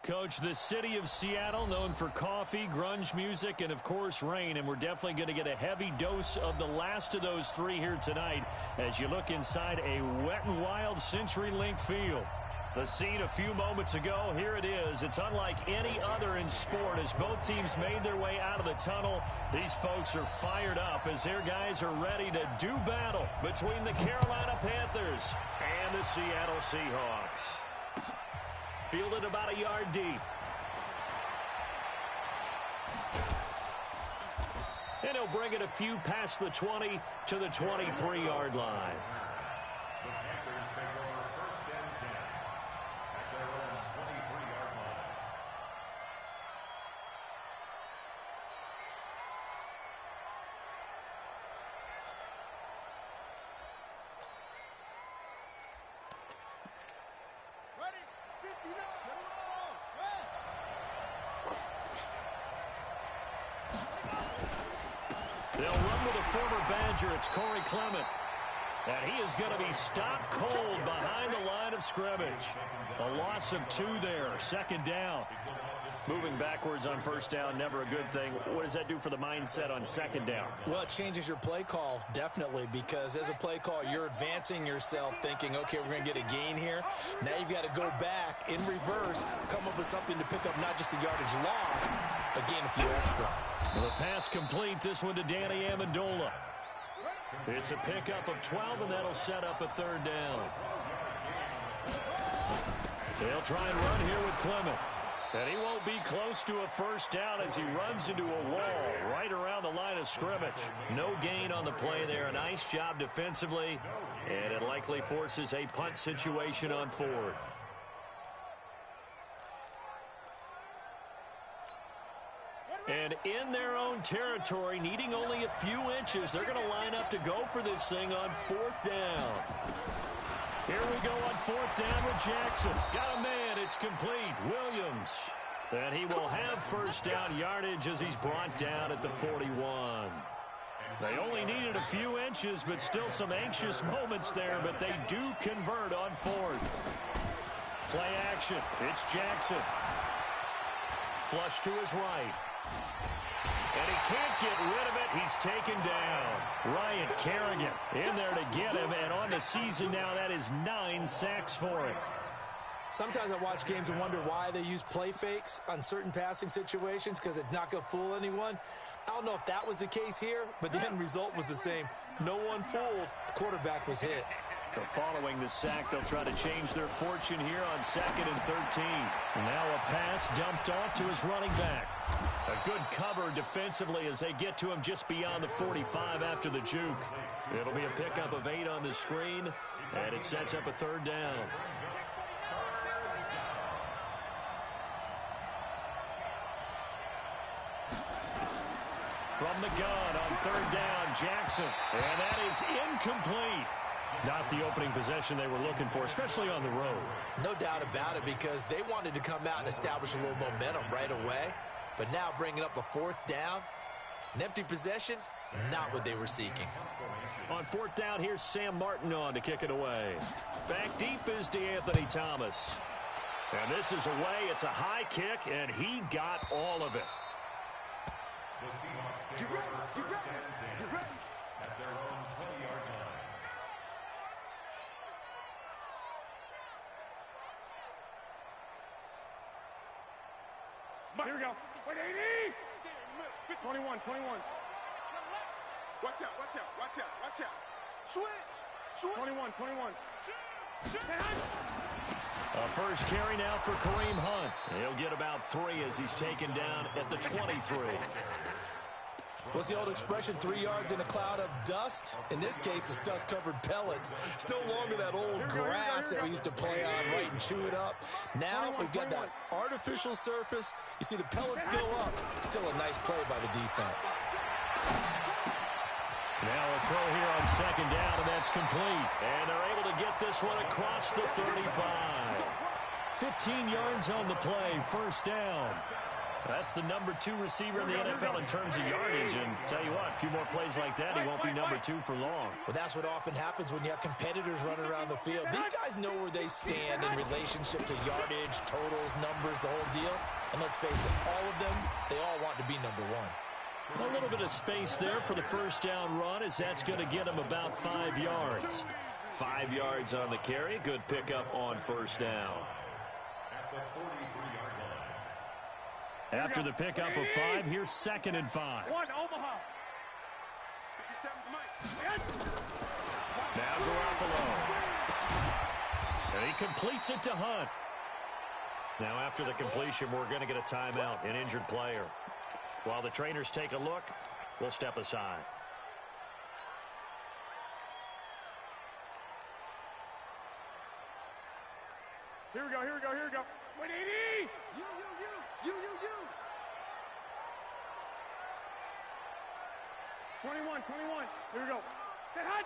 Coach, the city of Seattle, known for coffee, grunge music, and, of course, rain. And we're definitely going to get a heavy dose of the last of those three here tonight as you look inside a wet and wild CenturyLink field. The scene a few moments ago, here it is. It's unlike any other in sport as both teams made their way out of the tunnel. These folks are fired up as their guys are ready to do battle between the Carolina Panthers and the Seattle Seahawks. Fielded about a yard deep. And he'll bring it a few past the 20 to the 23-yard line. The Panthers take over first and 10 at their own 23-yard line. Ready? 59. They'll run with a former Badger. It's Corey Clement. And he is going to be stopped cold behind the line of scrimmage. A loss of 2 there. Second down. Moving backwards on first down, never a good thing. What does that do for the mindset on second down? Well, it changes your play call, definitely, because as a play call, you're advancing yourself thinking, okay, we're going to get a gain here. Now you've got to go back in reverse, come up with something to pick up not just the yardage lost, but gain a few extra. The pass complete, this one to Danny Amendola. It's a pickup of 12, and that'll set up a third down. They'll try and run here with Clement. And he won't be close to a first down as he runs into a wall right around the line of scrimmage. No gain on the play there. A nice job defensively, and it likely forces a punt situation on fourth. And in their own territory, needing only a few inches, they're going to line up to go for this thing on fourth down. Here we go on fourth down with Jackson. Got a man. It's complete. Williams. And he will have first down yardage as he's brought down at the 41. They only needed a few inches, but still some anxious moments there, but they do convert on fourth. Play action. It's Jackson. Flush to his right. And he can't get rid of it. He's taken down. Ryan Kerrigan in there to get him. And on the season now, that is 9 sacks for him. Sometimes I watch games and wonder why they use play fakes on certain passing situations because it's not going to fool anyone. I don't know if that was the case here, but the end result was the same. No one fooled. The quarterback was hit. So following the sack, they'll try to change their fortune here on 2nd and 13. Now a pass dumped off to his running back. A good cover defensively as they get to him just beyond the 45 after the juke. It'll be a pickup of 8 on the screen, and it sets up a third down. From the gun on third down, Jackson. And that is incomplete. Not the opening possession they were looking for, especially on the road. No doubt about it, because they wanted to come out and establish a little momentum right away. But now bringing up a fourth down, an empty possession, not what they were seeking. On fourth down, here's Sam Martin on to kick it away. Back deep is DeAnthony Thomas. And this is away. It's a high kick, and he got all of it. The Seahawks take over first and 10 at their own 20-yard line. Here we go. Wait, 80! 21. Watch out. Switch. 21. A first carry now for Kareem Hunt. He'll get about 3 as he's taken down at the 23. What's the old expression, 3 yards in a cloud of dust? In this case, it's dust-covered pellets. It's no longer that old grass that we used to play on, right, and chew it up. Now we've got that artificial surface. You see the pellets go up. Still a nice play by the defense. Now a throw here on second down, and that's complete. And they're able to get this one across the 35. 15 yards on the play, first down. That's the #2 receiver in the NFL in terms of yardage, and tell you what, a few more plays like that, he won't be #2 for long. Well, that's what often happens when you have competitors running around the field. These guys know where they stand in relationship to yardage, totals, numbers, the whole deal. And let's face it, all of them, they all want to be #1. A little bit of space there for the first down run, as that's going to get him about 5 yards. 5 yards on the carry. Good pickup on first down. After the pickup of 5, here's 2nd and 5. Omaha. Now Garoppolo. And he completes it to Hunt. Now after the completion, we're going to get a timeout, an injured player. While the trainers take a look, we'll step aside. Here we go. Wait, 80! You. 21. Here we go. Get hot!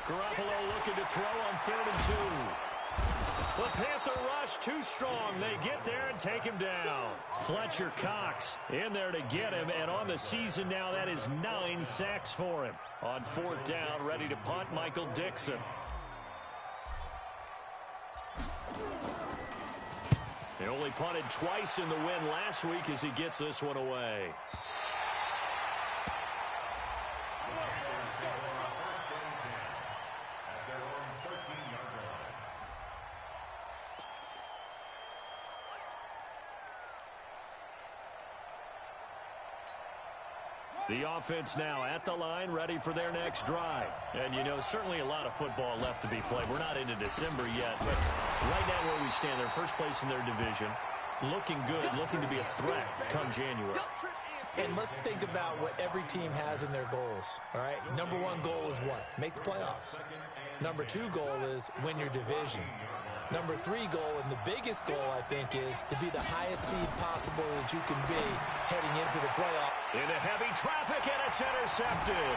Garoppolo looking to throw on 3rd and 2. The Panther rush too strong. They get there and take him down. Fletcher Cox in there to get him, and on the season now, that is 9 sacks for him. On 4th down, ready to punt, Michael Dixon. He only punted twice in the win last week as he gets this one away. The offense now at the line, ready for their next drive. And, you know, certainly a lot of football left to be played. We're not into December yet, but right now where we stand, they're first place in their division, looking good, looking to be a threat come January. And let's think about what every team has in their goals, all right? #1 goal is what? Make the playoffs. #2 goal is win your division. #3 goal, and the biggest goal, I think, is to be the highest seed possible that you can be heading into the playoff. Into heavy traffic, and it's intercepted.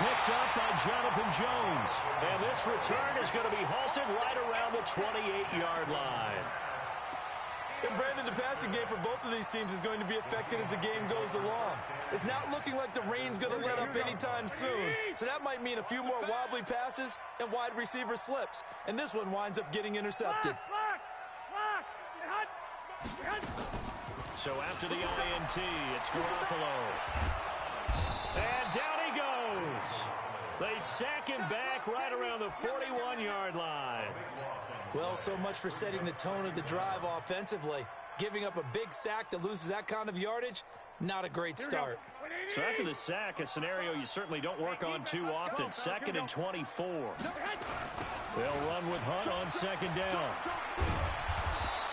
Picked up by Jonathan Jones. And this return is going to be halted right around the 28-yard line. And Brandon, the passing game for both of these teams is going to be affected as the game goes along. It's not looking like the rain's going to let up anytime soon. So that might mean a few more wobbly passes and wide receiver slips. And this one winds up getting intercepted. So after the INT, it's Garoppolo. And down he goes. They sack him back right around the 41-yard line. Well, so much for setting the tone of the drive offensively. Giving up a big sack that loses that kind of yardage, not a great start. So after the sack, a scenario you certainly don't work on too often. 2nd and 24. They'll run with Hunt on 2nd down.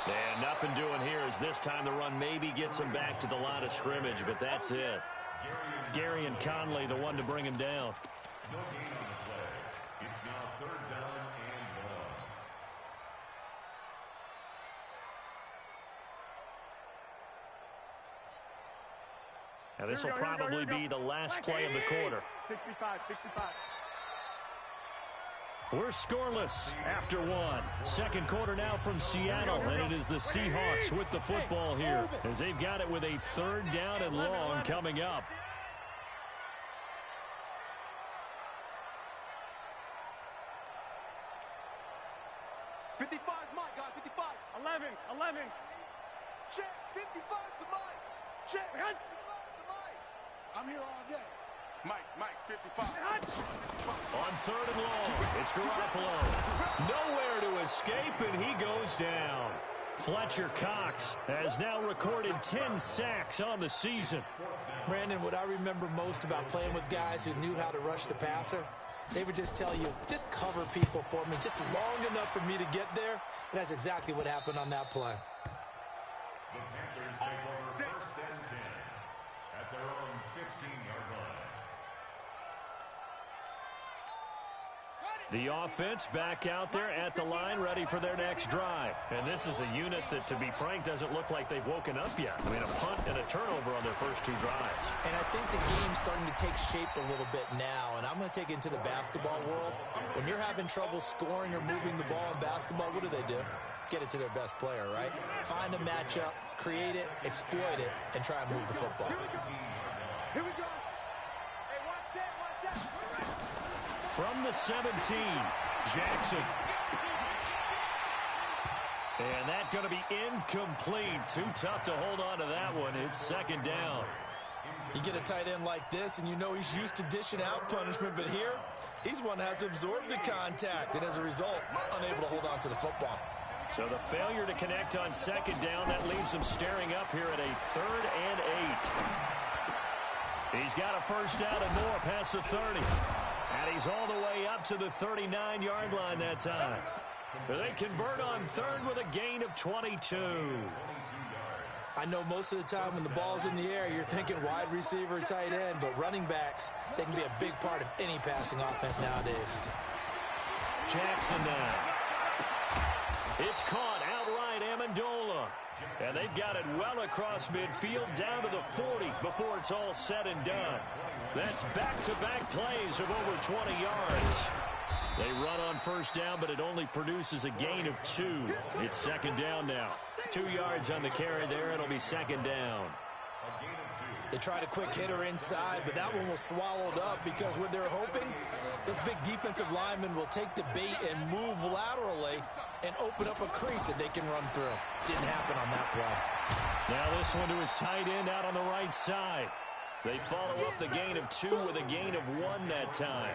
And nothing doing here as this time the run maybe gets him back to the line of scrimmage, but that's it. Gary and Conley, the one to bring him down. No gain on the play. It's now 3rd down and 1. Now this will probably be the last play of the quarter. 65. We're scoreless after 1. Second quarter now from Seattle, and it is the Seahawks with the football here as they've got it with a 3rd down and long coming up. Check, 55 to Mike. Check, 55 to Mike. I'm here all day. Mike, 55. On 3rd and long, it's Garoppolo. Nowhere to escape, and he goes down. Fletcher Cox has now recorded 10 sacks on the season. Brandon, what I remember most about playing with guys who knew how to rush the passer, they would just tell you, just cover people for me, just long enough for me to get there. And that's exactly what happened on that play. The Panthers take over 1st and 10 at their own 15-yard line. The offense back out there at the line, ready for their next drive. And this is a unit that, to be frank, doesn't look like they've woken up yet. I mean, a punt and a turnover on their first 2 drives. And I think the game's starting to take shape a little bit now. And I'm going to take it into the basketball world. When you're having trouble scoring or moving the ball in basketball, what do? get it to their best player, right? Find a matchup, create it, exploit it, and try and move the football. Here we go. Hey, watch that. From the 17, Jackson. And that's going to be incomplete. Too tough to hold on to that one. It's second down. You get a tight end like this, and you know he's used to dishing out punishment, but here, he's one that has to absorb the contact, and as a result, unable to hold on to the football. So the failure to connect on second down, that leaves him staring up here at a 3rd and 8. He's got a first down and more past the 30. And he's all the way up to the 39-yard line that time. They convert on 3rd with a gain of 22. I know most of the time when the ball's in the air, you're thinking wide receiver, tight end, but running backs, they can be a big part of any passing offense nowadays. Jackson now. It's caught outright, Amendola. And they've got it well across midfield down to the 40 before it's all said and done. That's back-to-back plays of over 20 yards. They run on first down, but it only produces a gain of 2. It's second down now. 2 yards on the carry there. It'll be second down. They tried a quick hitter inside, but that one was swallowed up because what they're hoping, this big defensive lineman will take the bait and move laterally and open up a crease that they can run through. Didn't happen on that play. Now this one to his tight end out on the right side. They follow up the gain of 2 with a gain of 1 that time.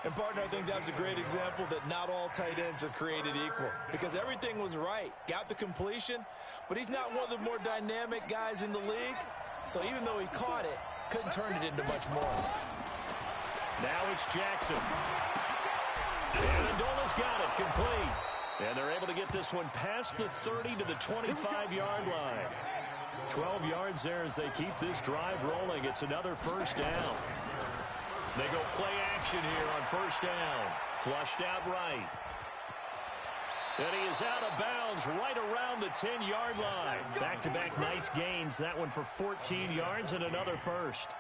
And, partner, I think that's a great example that not all tight ends are created equal because everything was right. Got the completion, but he's not one of the more dynamic guys in the league. So even though he caught it, couldn't turn it into much more. Now it's Jackson. And Amendola's got it complete. And they're able to get this one past the 30 to the 25-yard line. 12 yards there as they keep this drive rolling. It's another first down. They go play action here on first down. Flushed out right. And he is out of bounds right around the 10-yard line. Back-to-back nice gains. That one for 14 yards and another first.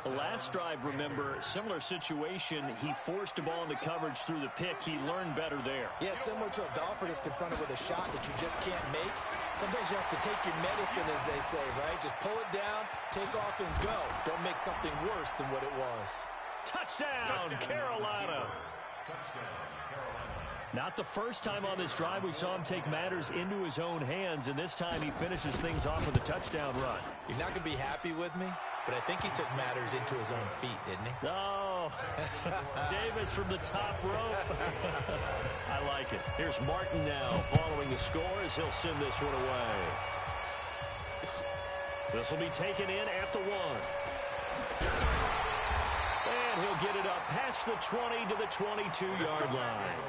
The last drive, remember, similar situation. He forced a ball into coverage through the pick. He learned better there. Yeah, similar to a golfer that's confronted with a shot that you just can't make. Sometimes you have to take your medicine, as they say, right? Just pull it down, take off, and go. Don't make something worse than what it was. Touchdown, Carolina. Not the first time on this drive we saw him take matters into his own hands, and this time he finishes things off with a touchdown run. You're not going to be happy with me, but I think he took matters into his own feet, didn't he? Oh, Davis from the top rope. I like it. Here's Martin now following the score as he'll send this one away. This will be taken in at the 1. And he'll get it up past the 20 to the 22-yard line.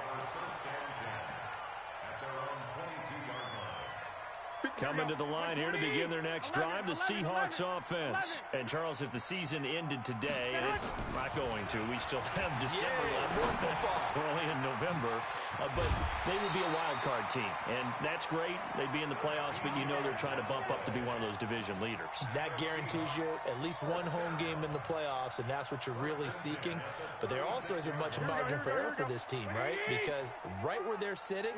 Coming to the line here to begin their next drive, the Seahawks offense. And, Charles, if the season ended today, and it's not going to, we still have December left. Early in November. But they would be a wild card team. And that's great. They'd be in the playoffs, but you know they're trying to bump up to be one of those division leaders. That guarantees you at least one home game in the playoffs, and that's what you're really seeking. But there also isn't much margin for error for this team, right? Because right where they're sitting,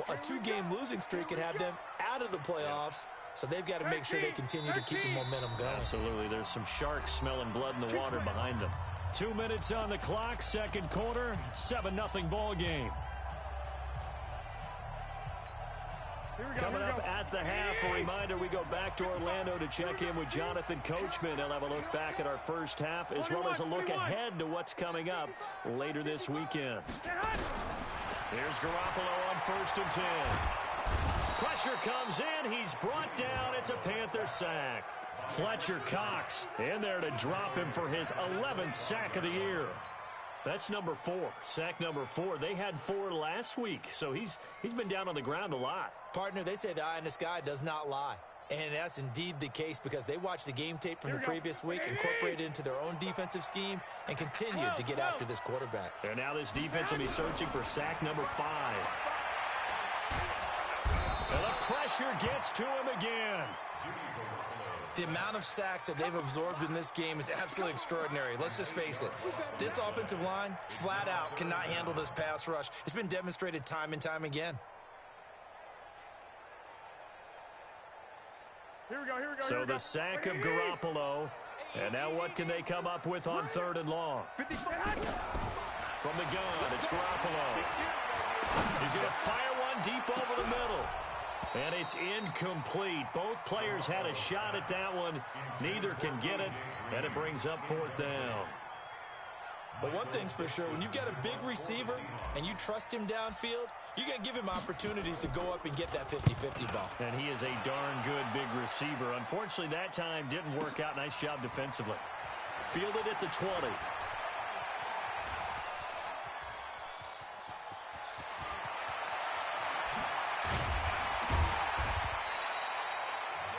a 2-game losing streak could have them out of the playoffs, so they've got to make sure they continue to keep the momentum going. Absolutely. There's some sharks smelling blood in the water behind them. 2 minutes on the clock, second quarter, 7-0 ball game. Coming up at the half, a reminder, we go back to Orlando to check in with Jonathan Coachman. He'll have a look back at our first half, as well as a look ahead to what's coming up later this weekend. Here's Garoppolo on 1st and 10. Pressure comes in. He's brought down. It's a Panther sack. Fletcher Cox in there to drop him for his 11th sack of the year. That's number 4. Sack number 4. They had 4 last week, so he's been down on the ground a lot. Partner, they say the eye in the sky does not lie. And that's indeed the case because they watched the game tape from the previous week, incorporated it into their own defensive scheme, and continued to get after this quarterback. And now this defense will be searching for sack number 5. And the pressure gets to him again. The amount of sacks that they've absorbed in this game is absolutely extraordinary. Let's just face it. This offensive line, flat out, cannot handle this pass rush. It's been demonstrated time and time again. So the sack of Garoppolo. And now what can they come up with on 3rd and long? From the gun, it's Garoppolo. He's going to fire one deep over the middle. And it's incomplete. Both players had a shot at that one. Neither can get it, and it brings up 4th down. But one thing's for sure, when you get a big receiver and you trust him downfield, you're going to give him opportunities to go up and get that 50-50 ball. And he is a darn good big receiver. Unfortunately, that time didn't work out. Nice job defensively. Fielded at the 20.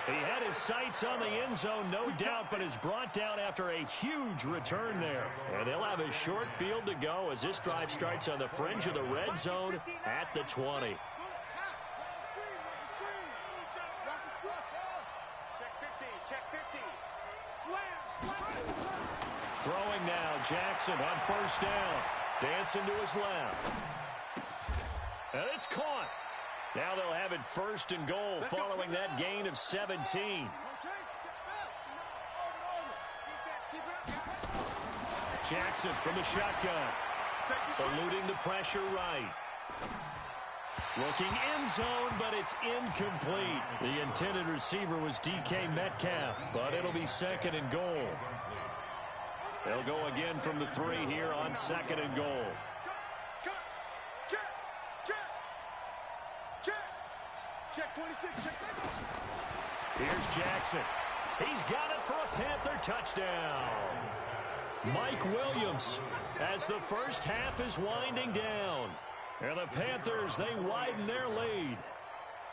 He had his sights on the end zone, no doubt, but is brought down after a huge return there. And they'll have a short field to go as this drive starts on the fringe of the red zone at the 20. Throwing now, Jackson on 1st down. Dancing to his left. And it's caught. Now they'll have it 1st and goal following that gain of 17. Jackson from the shotgun. Eluding the pressure right. Looking end zone, but it's incomplete. The intended receiver was DK Metcalf, but it'll be 2nd and goal. They'll go again from the 3 here on 2nd and goal. Check 26, check. Here's Jackson. He's got it for a Panther touchdown. Mike Williams as the first half is winding down. And the Panthers, they widen their lead.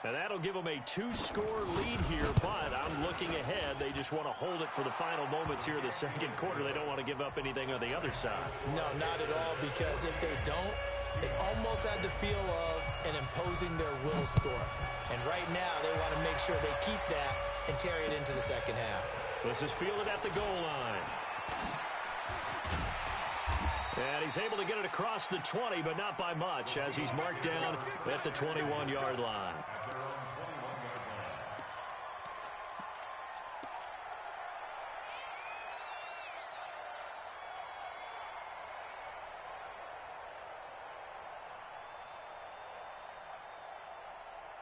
And that'll give them a 2-score lead here, but I'm looking ahead. They just want to hold it for the final moments here in the 2nd quarter. They don't want to give up anything on the other side. No, not at all, because if they don't, it almost had the feel of an imposing their will score. And right now, they want to make sure they keep that and carry it into the 2nd half. This is fielded at the goal line. And he's able to get it across the 20, but not by much, as he's marked down at the 21-yard line.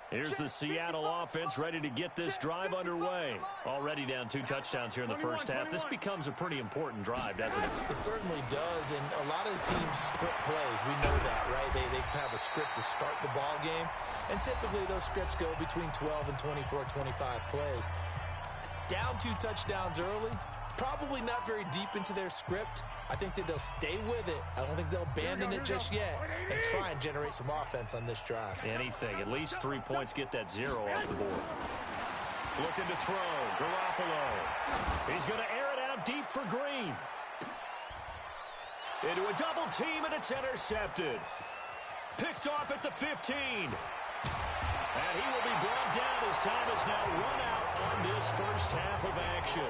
Here's the Seattle offense ready to get this drive underway. Already down 2 touchdowns here in the first half. This becomes a pretty important drive, doesn't it? It certainly does, and a lot of the teams script plays. We know that, right? They have a script to start the ball game, and typically those scripts go between 12 and 24, 25 plays. Down 2 touchdowns early, probably not very deep into their script. I think that they'll stay with it. I don't think they'll abandon it just yet and try and generate some offense on this drive. Anything. At least 3 points, get that 0 off the board. Looking to throw. Garoppolo. He's going to air it out deep for Green. Into a double team, and it's intercepted. Picked off at the 15. And he will be brought down as time is now run out on this first half of action.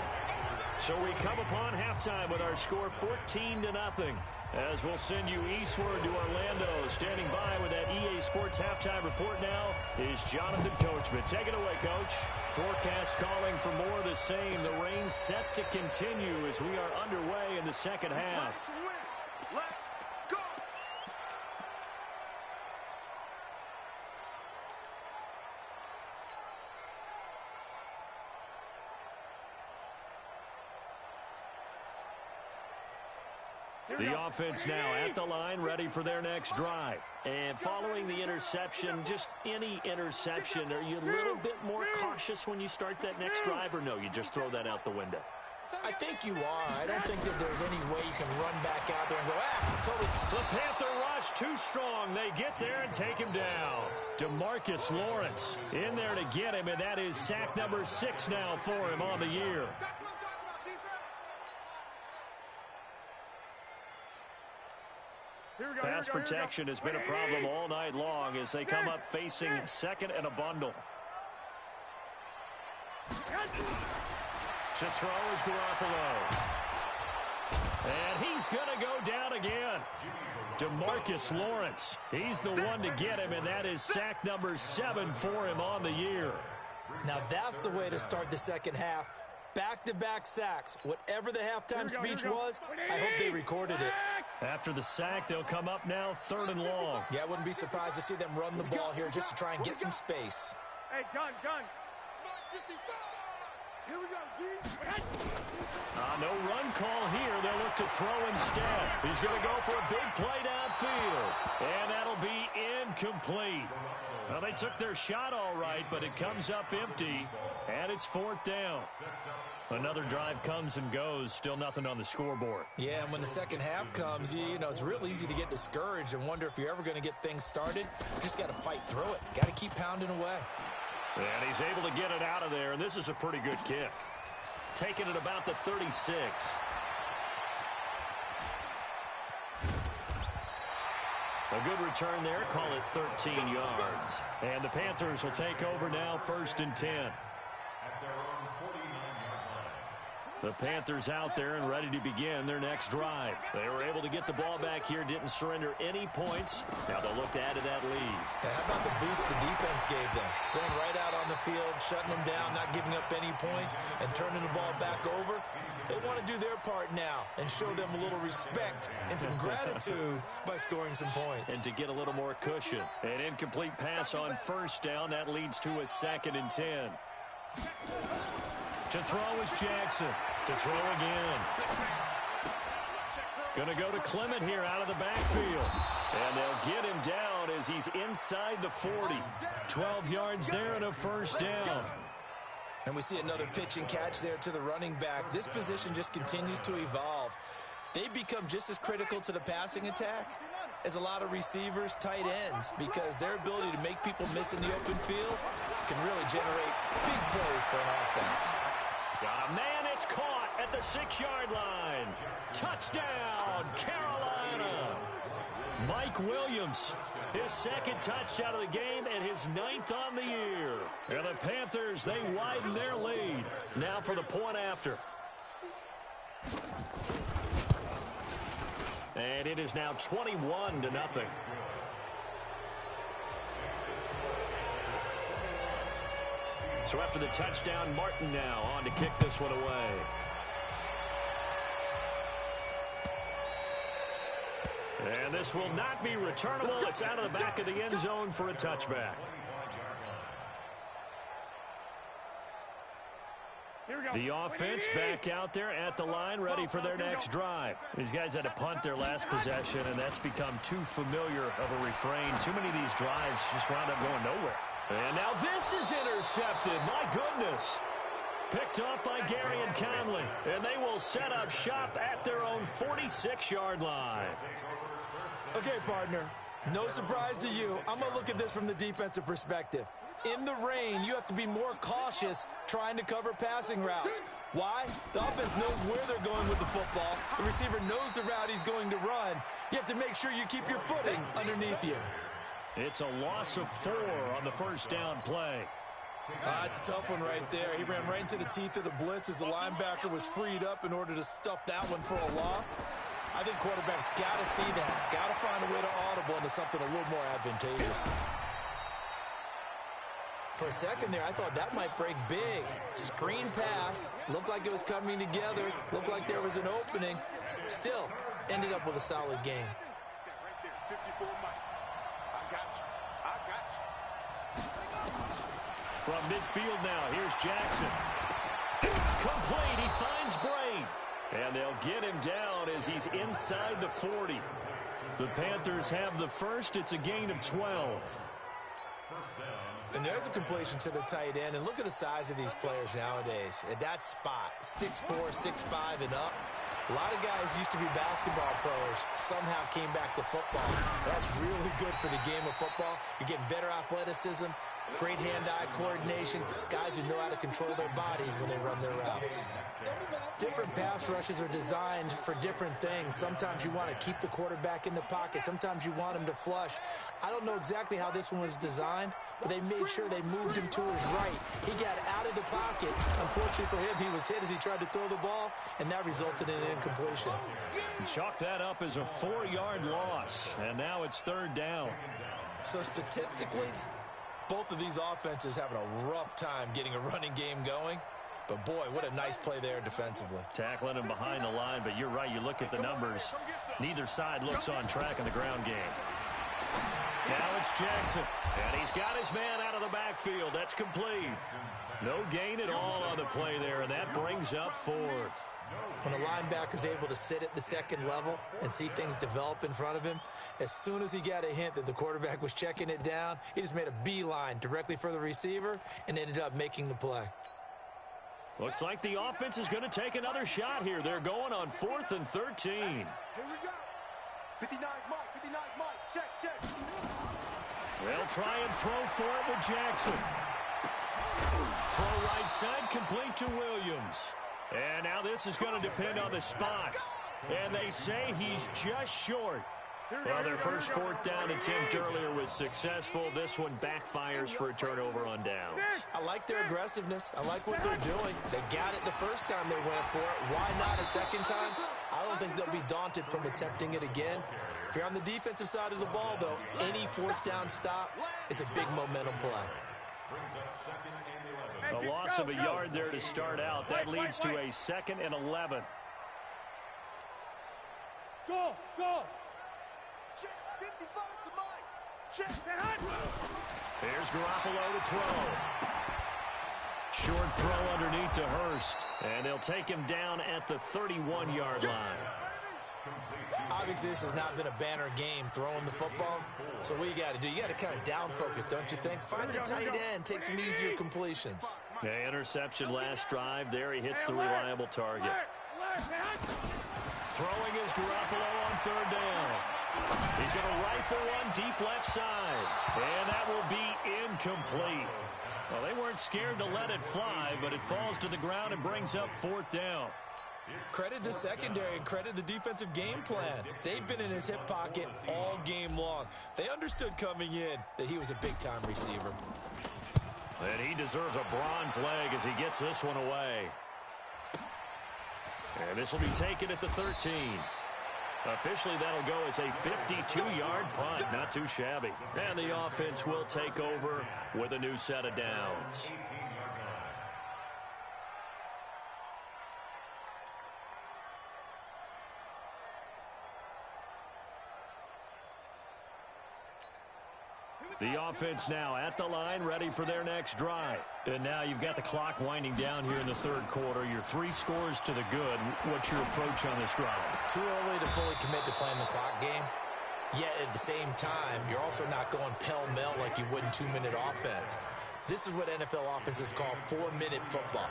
So we come upon halftime with our score 14-0. As we'll send you eastward to Orlando. Standing by with that EA Sports halftime report now is Jonathan Coachman. Take it away, Coach. Forecast calling for more of the same. The rain set to continue as we are underway in the 2nd half. The offense now at the line, ready for their next drive. And following the interception, just any interception, are you a little bit more cautious when you start that next drive, or no, you just throw that out the window? I think you are. I don't think that there's any way you can run back out there and go, totally. The Panther rush too strong. They get there and take him down. DeMarcus Lawrence in there to get him, and that is sack number 6 now for him on the year. Pass protection has been a problem all night long as they come up facing 2nd and a bundle. To throw is Garoppolo. And he's going to go down again. DeMarcus Lawrence. He's the one to get him, and that is sack number 7 for him on the year. Now that's the way to start the second half. Back-to-back sacks. Whatever the halftime speech was, I hope they recorded it. After the sack, they'll come up now 3rd and long. Yeah, I wouldn't be surprised to see them run the ball here just to try and get some space. Hey, gun. 955. Here we go, D. No run call here. They'll look to throw instead. He's going to go for a big play downfield. And that'll be incomplete. Well, they took their shot all right, but it comes up empty. And it's 4th down. Another drive comes and goes. Still nothing on the scoreboard. Yeah, and when the second half comes, you know, it's real easy to get discouraged and wonder if you're ever going to get things started. You just got to fight through it. Got to keep pounding away. And he's able to get it out of there, and this is a pretty good kick. Taking it about the 36. A good return there. Call it 13 yards. And the Panthers will take over now, 1st and 10. The Panthers out there and ready to begin their next drive. They were able to get the ball back here, didn't surrender any points. Now they'll look to add to that lead. Yeah, how about the boost the defense gave them? Going right out on the field, shutting them down, not giving up any points, and turning the ball back over. They want to do their part now and show them a little respect and some gratitude by scoring some points. And to get a little more cushion. An incomplete pass on 1st down. That leads to a 2nd and 10. To throw is Jackson. To throw again. Going to go to Clement here out of the backfield. And they'll get him down as he's inside the 40. 12 yards there and a 1st down. And we see another pitch and catch there to the running back. This position just continues to evolve. They become just as critical to the passing attack as a lot of receivers, tight ends, because their ability to make people miss in the open field can really generate big plays for an offense. Got a man, it's caught at the 6-yard line. Touchdown, Carolina. Mike Williams, his 2nd touchdown of the game and his 9th on the year. And the Panthers, they widen their lead. Now for the point after. And it is now 21-0. So after the touchdown, Martin now on to kick this one away. And this will not be returnable. It's out of the back of the end zone for a touchback. The offense back out there at the line, ready for their next drive. These guys had to punt their last possession, and that's become too familiar of a refrain. Too many of these drives just wound up going nowhere. And now this is intercepted. My goodness. Picked up by Gary and Conley. And they will set up shop at their own 46-yard line. Okay, partner, no surprise to you. I'm going to look at this from the defensive perspective. In the rain, you have to be more cautious trying to cover passing routes. Why? The offense knows where they're going with the football. The receiver knows the route he's going to run. You have to make sure you keep your footing underneath you. It's a loss of 4 on the 1st down play. It's a tough one right there. He ran right into the teeth of the blitz as the linebacker was freed up in order to stuff that one for a loss. I think quarterbacks got to see that. Got to find a way to audible into something a little more advantageous. For a second there, I thought that might break big. Screen pass. Looked like it was coming together. Looked like there was an opening. Still, ended up with a solid game. From midfield now, here's Jackson. Complete, he finds Brain. And they'll get him down as he's inside the 40. The Panthers have the first. It's a gain of 12. And there's a completion to the tight end. And look at the size of these players nowadays. At that spot, 6'4", 6'5", and up. A lot of guys used to be basketball players, somehow came back to football. That's really good for the game of football. You're getting better athleticism, great hand-eye coordination, guys who know how to control their bodies when they run their routes. Different pass rushes are designed for different things. Sometimes you want to keep the quarterback in the pocket. Sometimes you want him to flush. I don't know exactly how this one was designed, but they made sure they moved him to his right. He got out of the pocket. Unfortunately for him, he was hit as he tried to throw the ball, and that resulted in an incompletion. Chalk that up as a 4-yard loss, and now it's 3rd down. So statistically, Both of these offenses having a rough time getting a running game going. But, boy, what a nice play there defensively. Tackling him behind the line, but you're right. You look at the numbers. Neither side looks on track in the ground game. Now it's Jackson, and he's got his man out of the backfield. That's complete. No gain at all on the play there, and that brings up fourth. When a linebacker's able to sit at the second level and see things develop in front of him, as soon as he got a hint that the quarterback was checking it down, he just made a beeline directly for the receiver and ended up making the play. Looks like the offense is going to take another shot here. They're going on 4th and 13. Here we go. 59 Mike, check. They'll try and throw for it with Jackson. Throw right side, complete to Williams. And now this is going to depend on the spot. And they say he's just short. Well, their first 4th down attempt earlier was successful. This one backfires for a turnover on downs. I like their aggressiveness. I like what they're doing. They got it the first time they went for it. Why not a second time? I don't think they'll be daunted from attempting it again. If you're on the defensive side of the ball, though, any 4th down stop is a big momentum play. A loss of a yard there to start out. That leads to a 2nd and 11. Go. Check, 55 to Mike. Check. Here's Garoppolo to throw. Short throw underneath to Hurst. And they'll take him down at the 31-yard line. Obviously, this has not been a banner game throwing the football. So what you got to do, you got to kind of down focus, don't you think? Find the tight end, take some easier completions. Yeah, interception last drive. There he hits the reliable target. Throwing is Garoppolo on 3rd down. He's going to rifle one deep left side. And that will be incomplete. Well, they weren't scared to let it fly, but it falls to the ground and brings up 4th down. Credit the secondary and credit the defensive game plan. They've been in his hip pocket all game long. They understood coming in that he was a big-time receiver. And he deserves a bronze leg as he gets this one away. And this will be taken at the 13. Officially, that'll go as a 52-yard punt. Not too shabby. And the offense will take over with a new set of downs. The offense now at the line, ready for their next drive. And now you've got the clock winding down here in the 3rd quarter. You're 3 scores to the good. What's your approach on this drive? Too early to fully commit to playing the clock game. Yet at the same time, you're also not going pell-mell like you would in 2-minute offense. This is what NFL offenses call 4-minute football.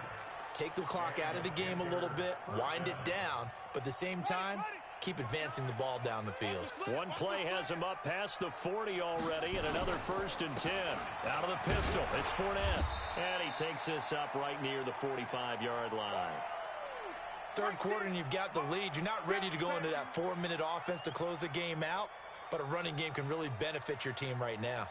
Take the clock out of the game a little bit, wind it down, but at the same time, keep advancing the ball down the field. One play has him up past the 40 already, and another 1st and 10. Out of the pistol, it's Fournette. And he takes this up right near the 45-yard line. 3rd quarter and you've got the lead. You're not ready to go into that 4-minute offense to close the game out, but a running game can really benefit your team right now.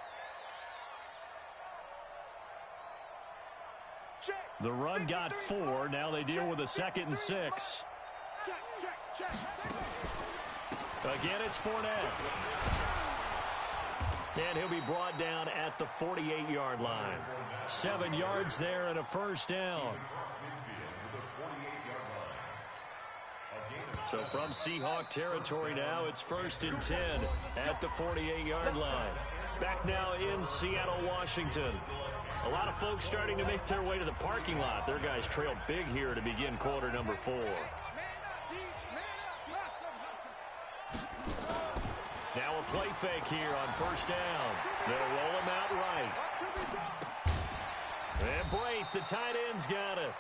The run got 4. Now they deal with a 2nd and 6. Check. Again, it's Fournette. And he'll be brought down at the 48-yard line. 7 yards there and a 1st down. So from Seahawk territory now, it's 1st and 10 at the 48-yard line. Back now in Seattle, Washington. A lot of folks starting to make their way to the parking lot. Their guys trail big here to begin quarter number 4. Now a play fake here on 1st down. They'll roll him out right. And Brate, the tight end's got it.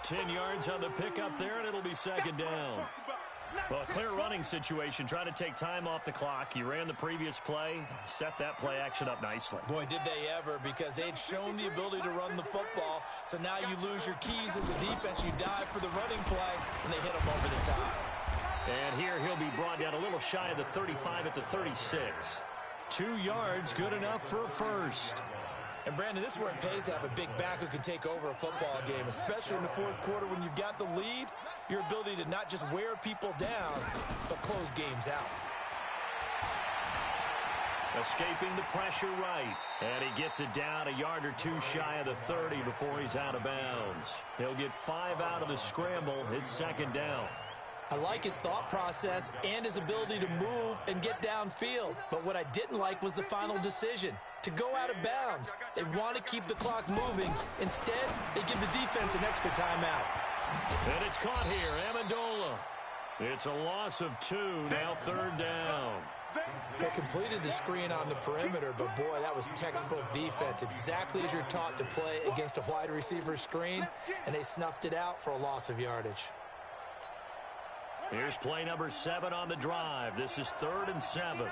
10 yards on the pickup there, and it'll be 2nd down. Well, a clear running situation. Trying to take time off the clock. You ran the previous play, set that play action up nicely. Boy, did they ever, because they'd shown the ability to run the football. So now you lose your keys as a defense. You dive for the running play, and they hit them over the top. And here he'll be brought down a little shy of the 35 at the 36. 2 yards, good enough for a 1st. And, Brandon, this is where it pays to have a big back who can take over a football game, especially in the 4th quarter when you've got the lead, your ability to not just wear people down, but close games out. Escaping the pressure right. And he gets it down a yard or two shy of the 30 before he's out of bounds. He'll get 5 out of the scramble. It's second down. I like his thought process and his ability to move and get downfield. But what I didn't like was the final decision, to go out of bounds. They want to keep the clock moving. Instead, they give the defense an extra timeout. And it's caught here, Amendola. It's a loss of 2, now third down. They completed the screen on the perimeter, but boy, that was textbook defense. Exactly as you're taught to play against a wide receiver screen, and they snuffed it out for a loss of yardage. Here's play number 7 on the drive. This is 3rd and 7.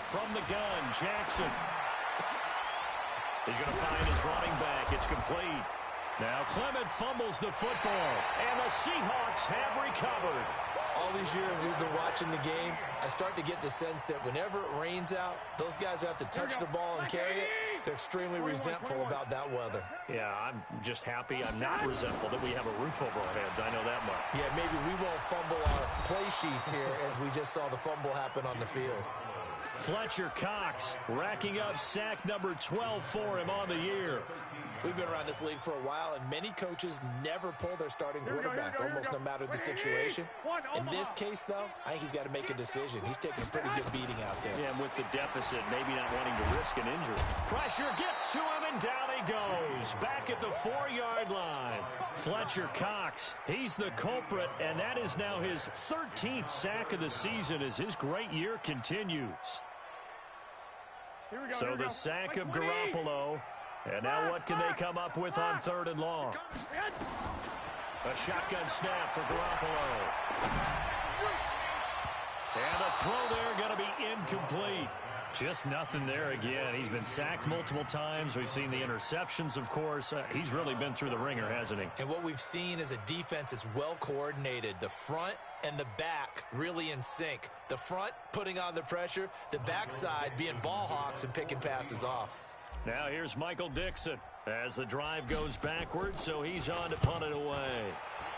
From the gun, Jackson. He's going to find his running back. It's complete. Now Clement fumbles the football, and the Seahawks have recovered. All these years we've been watching the game, I start to get the sense that whenever it rains out, those guys who have to touch the ball and carry it, they're extremely resentful about that weather. Yeah, I'm just happy I'm not resentful that we have a roof over our heads. I know that much. Yeah, maybe we won't fumble our play sheets here as we just saw the fumble happen on the field. Fletcher Cox racking up sack number 12 for him on the year. We've been around this league for a while, and many coaches never pull their starting quarterback, almost no matter the situation. In this case, though, I think he's got to make a decision. He's taking a pretty good beating out there. Yeah, and with the deficit, maybe not wanting to risk an injury. Pressure gets to him, and down he goes. Back at the 4-yard line. Fletcher Cox, he's the culprit, and that is now his 13th sack of the season as his great year continues. So the sack of Garoppolo. And now what can they come up with on 3rd and long? A shotgun snap for Garoppolo. And the throw there going to be incomplete. Just nothing there again. He's been sacked multiple times. We've seen the interceptions, of course. He's really been through the ringer, hasn't he? And what we've seen is a defense that's well coordinated. The front and the back really in sync. The front putting on the pressure, the backside being ball hawks and picking passes off. Now here's Michael Dixon as the drive goes backwards, so he's on to punt it away.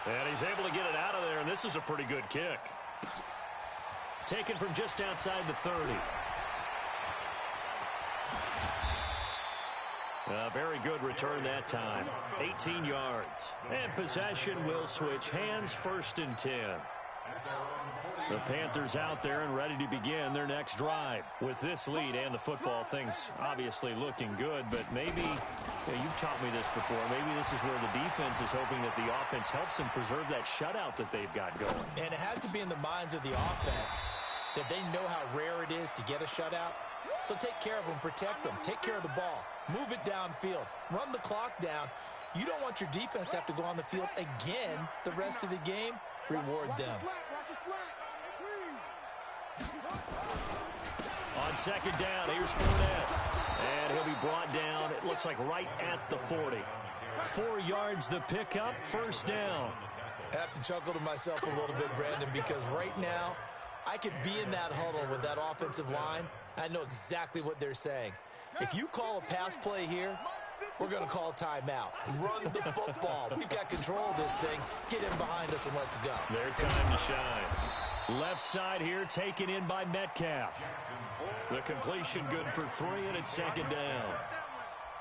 And he's able to get it out of there, and this is a pretty good kick. Taken from just outside the 30. A very good return that time. 18 yards. And possession will switch hands, 1st and 10. The Panthers out there and ready to begin their next drive. With this lead and the football, things obviously looking good, but maybe, you've taught me this before, maybe this is where the defense is hoping that the offense helps them preserve that shutout that they've got going. And it has to be in the minds of the offense that they know how rare it is to get a shutout. So take care of them, protect them, take care of the ball, move it downfield, run the clock down. You don't want your defense to have to go on the field again the rest of the game. Reward them. On 2nd down, here's Fournette. And he'll be brought down, it looks like right at the 40. 4 yards the pickup, 1st down. I have to chuckle to myself a little bit, Brandon, because right now I could be in that huddle with that offensive line. I know exactly what they're saying. If you call a pass play here, we're going to call timeout. Run the football. We've got control of this thing. Get in behind us and let's go. Their time to shine. Left side here taken in by Metcalf. The completion good for 3, and it's 2nd down.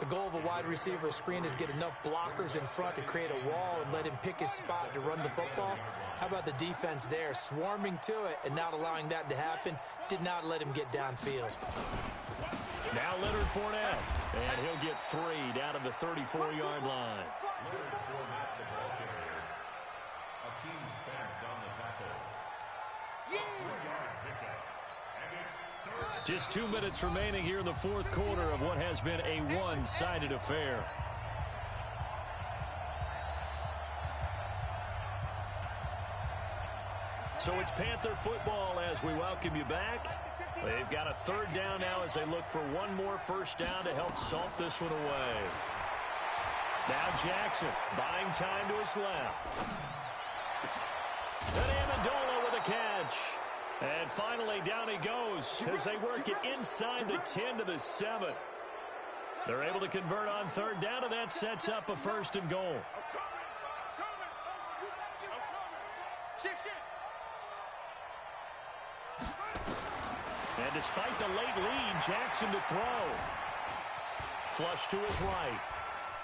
The goal of a wide receiver screen is get enough blockers in front to create a wall and let him pick his spot to run the football. How about the defense there, swarming to it and not allowing that to happen? Did not let him get downfield. Now Leonard Fournette, and he'll get 3 down to the 34-yard line. Just 2 minutes remaining here in the 4th quarter of what has been a one-sided affair. So it's Panther football as we welcome you back. They've got a 3rd down now as they look for one more 1st down to help salt this one away. Now Jackson buying time to his left. And Amendola with a catch. And finally down he goes as they work it inside the 10 to the 7. They're able to convert on 3rd down, and that sets up a 1st and goal. And despite the late lead, Jackson to throw. Flush to his right.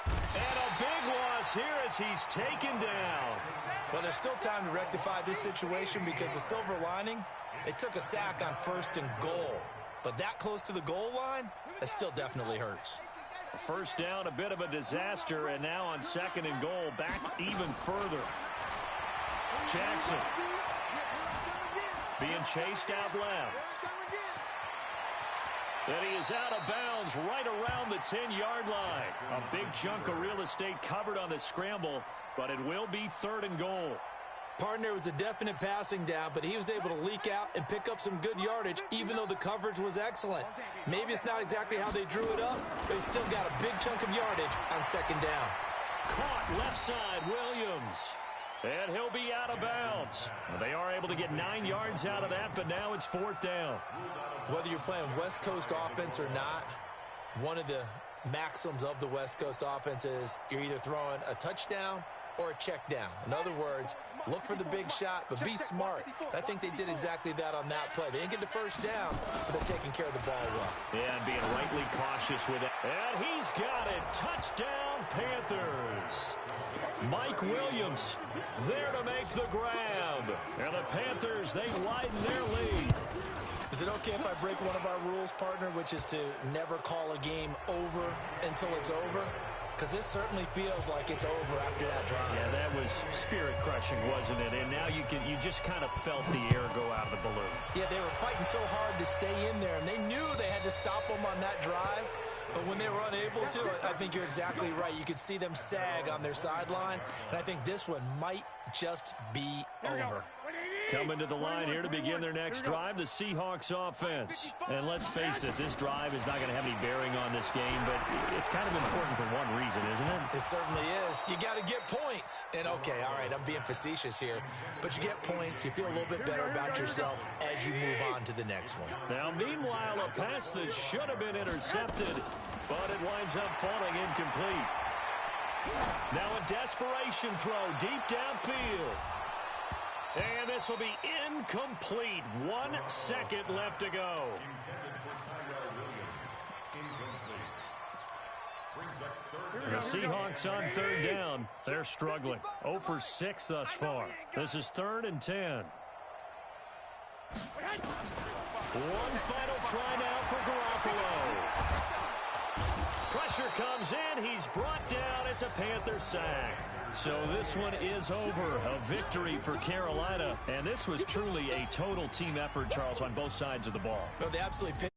And a big loss here as he's taken down. Well, there's still time to rectify this situation because the silver lining, they took a sack on 1st and goal. But that close to the goal line, that still definitely hurts. First down, a bit of a disaster, and now on 2nd and goal, back even further. Jackson being chased out left. And he is out of bounds right around the 10-yard line. A big chunk of real estate covered on the scramble, but it will be 3rd and goal. Partner was a definite passing down, but he was able to leak out and pick up some good yardage, even though the coverage was excellent. Maybe it's not exactly how they drew it up, but he still got a big chunk of yardage on 2nd down. Caught left side, Williams. And he'll be out of bounds. They are able to get 9 yards out of that, but now it's 4th down. Whether you're playing West Coast offense or not, one of the maxims of the West Coast offense is you're either throwing a touchdown or a check down. In other words, look for the big shot, but be smart. I think they did exactly that on that play. They didn't get the first down, but they're taking care of the ball well. Yeah, and being rightly cautious with it. And he's got it. Touchdown, Panthers. Mike Williams there to make the grab. And the Panthers, they widen their lead. Is it okay if I break one of our rules, partner, which is to never call a game over until it's over? Because this certainly feels like it's over after that drive. Yeah, that was spirit-crushing, wasn't it? And now you just kind of felt the air go out of the balloon. Yeah, they were fighting so hard to stay in there, and they knew they had to stop them on that drive. But when they were unable to, I think you're exactly right. You could see them sag on their sideline, and I think this one might just be over. Coming to the line here to begin their next drive, the Seahawks offense. And let's face it, this drive is not going to have any bearing on this game, but it's kind of important for one reason, isn't it? It certainly is. You got to get points. And, okay, all right, I'm being facetious here, but you get points, you feel a little bit better about yourself as you move on to the next one. Now, meanwhile, a pass that should have been intercepted, but it winds up falling incomplete. Now a desperation throw deep downfield. And this will be incomplete. 1 second left to go. The Seahawks on 3rd down. They're struggling. 0 for 6 thus far. This is 3rd and 10. One final try now for Garoppolo. Pressure comes in. He's brought down. It's a Panther sack. So this one is over. A victory for Carolina. And this was truly a total team effort, Charles, on both sides of the ball. No, they absolutely picked